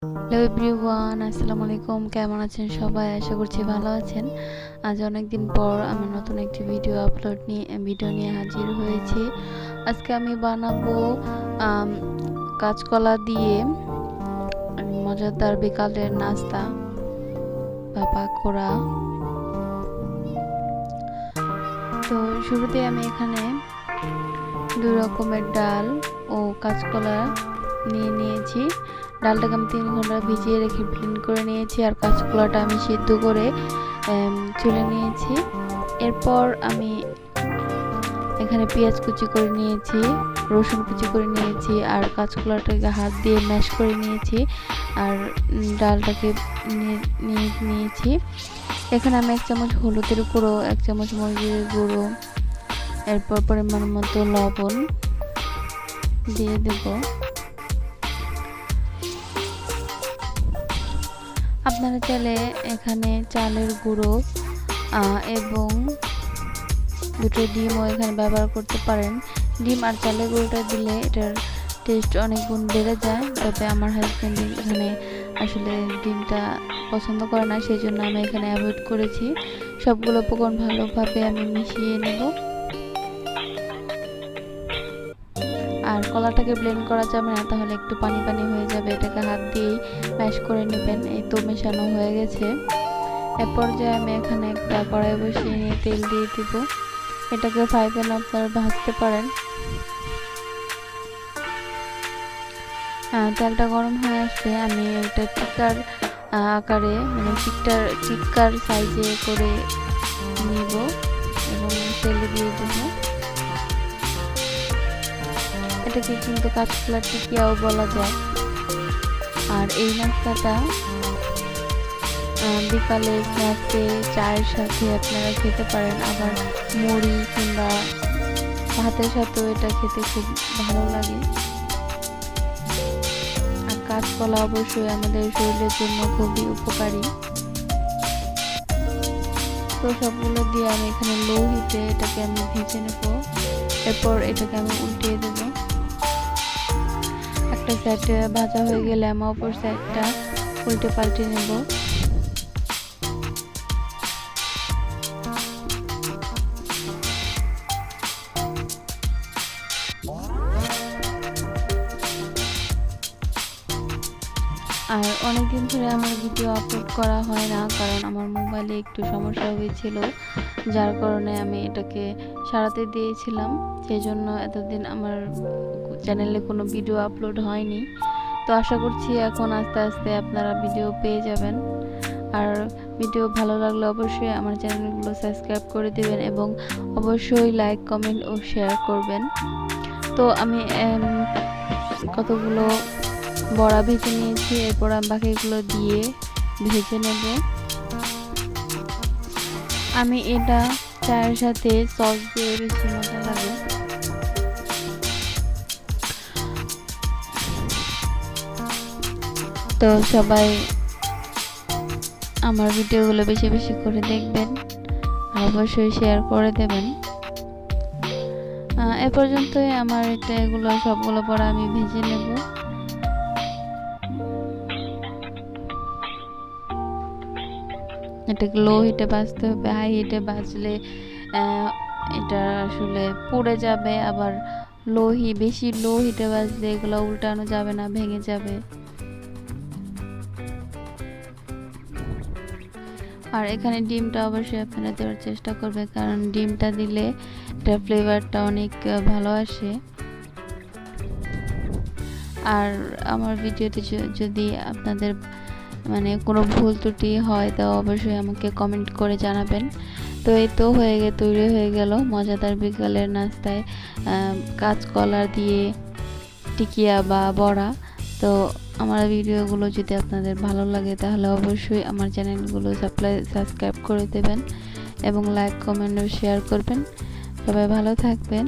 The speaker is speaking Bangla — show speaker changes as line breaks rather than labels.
হ্যালো এভরিওয়ান, আসসালামু আলাইকুম। কেমন আছেন সবাই? আশা করছি ভালো আছেন। আজ অনেকদিন পর আমি নতুন একটি ভিডিও নিয়ে হাজির হয়েছি। আজকে আমি বানাবো কাঁচকলা দিয়ে মজাদার বিকালের নাস্তা বা পাকোড়া। তো শুরুতে আমি এখানে 2 রকমের ডাল ও কাঁচকলা নিয়েছি। ডালটাকে আমি 3 ঘন্টা ভিজিয়ে রেখে ব্লেন্ড করে নিয়েছি, আর কাঁচকলাটা আমি সিদ্ধ করে তুলে নিয়েছি। এরপর আমি এখানে পেঁয়াজ কুচি করে নিয়েছি, রসুন কুচি করে নিয়েছি, আর কাঁচকলাটাকে হাত দিয়ে ম্যাশ করে নিয়েছি, আর ডালটাকে নিয়েছি। এখানে আমি 1 চামচ হলুদের গুঁড়ো, 1 চামচ মরিচের গুঁড়ো, এরপর পরিমাণ মতো লবণ দিয়ে দেব। আপনারা চাইলে এখানে চালের গুঁড়ো এবং 2টো ডিমও এখানে ব্যবহার করতে পারেন। ডিম আর চালের গুঁড়োটা দিলে এটার টেস্ট অনেক গুণ বেড়ে যায়, তবে আমার হাজব্যান্ড এখানে আসলে ডিমটা পছন্দ করে না, সেই জন্য আমি এখানে অ্যাভয়েড করেছি। সবগুলো উপকরণ ভালোভাবে আমি মিশিয়ে নেব। আর কলাটাকে ব্লেন্ড করা যাবে না, তাহলে একটু পানি পানি হয়ে যাবে। এটাকে হাত দিয়েই ম্যাশ করে নেবেন। এই তো মেশানো হয়ে গেছে। এ পর্যায়ে আমি এখানে একটা কড়াই বসিয়ে নিয়ে তেল দিয়ে দিব। এটাকে ফ্রাই প্যানে আপনারা ভাজতে পারেন। তেলটা গরম হয়ে আসলে আমি একটা টিক্কার আকারে, মানে টিক্কার সাইজে করে নিব এবং তেলে দিয়ে দেব। এটাকে কিন্তু কাঁচকলার টিকিয়াও বলা যায়। আর এই নাস্তাটা বিকালে স্ন্যাক্সে চায়ের সাথে আপনারা খেতে পারেন, আবার মুড়ি কিংবা ভাতের সাথেও এটা খেতে খুব ভালো লাগে। আর কাঁচকলা অবশ্যই আমাদের শরীরের জন্য খুবই উপকারী। তো সবগুলো দিয়ে আমি এখানে লো হিটে এটাকে আমি ভেজে নেব। এরপর এটাকে আমি উল্টিয়ে দেব। একটা সাইড ভাজা হয়ে গেলে আমি অপর সাইডটা উল্টে পাল্টে নেব। আর অনেকদিন ধরে আমার ভিডিও আপলোড করা হয় না, কারণ আমার মোবাইলে একটু সমস্যা হয়েছিল, যার কারণে আমি এটাকে সারাতে দিয়েছিলাম। সেই জন্য এতদিন আমার চ্যানেলে কোনো ভিডিও আপলোড হয়নি। তো আশা করছি এখন আস্তে আস্তে আপনারা ভিডিও পেয়ে যাবেন। আর ভিডিও ভালো লাগলে অবশ্যই আমার চ্যানেলগুলো সাবস্ক্রাইব করে দেবেন এবং অবশ্যই লাইক, কমেন্ট ও শেয়ার করবেন। তো আমি কতগুলো বড়া ভেজে নিয়েছি, এরপর আমি বাকিগুলো দিয়ে ভেজে নেব। আমি এটা চায়ের সাথে সস দিয়ে বেশি মজা লাগে। তো সবাই আমার ভিডিওগুলো বেশি বেশি করে দেখবেন আর অবশ্যই শেয়ার করে দেবেন। এ পর্যন্তই আমার এগুলো সবগুলো পরে আমি ভেজে নেব। এটাকে লো হিটে ভাজতে হবে, হাই হিটে ভাজলে এটা আসলে পুড়ে যাবে। আবার বেশি লো হিটে ভাজলে এগুলো উল্টানো যাবে না, ভেঙে যাবে। আর এখানে ডিমটা অবশ্যই আপনারা দেওয়ার চেষ্টা করবে, কারণ ডিমটা দিলে এটার ফ্লেভারটা অনেক ভালো আসে। আর আমার ভিডিওতে যদি আপনাদের মানে কোনো ভুল ত্রুটি হয় তো অবশ্যই আমাকে কমেন্ট করে জানাবেন। তো এই তো তৈরি হয়ে গেল মজাদার বিকালের নাস্তায় কাঁচকলা দিয়ে টিকিয়া বা বড়া। তো আমার ভিডিওগুলো যদি আপনাদের ভালো লাগে তাহলে অবশ্যই আমার চ্যানেলগুলো সাবস্ক্রাইব করে দেবেন এবং লাইক, কমেন্ট ও শেয়ার করবেন। সবাই ভালো থাকবেন।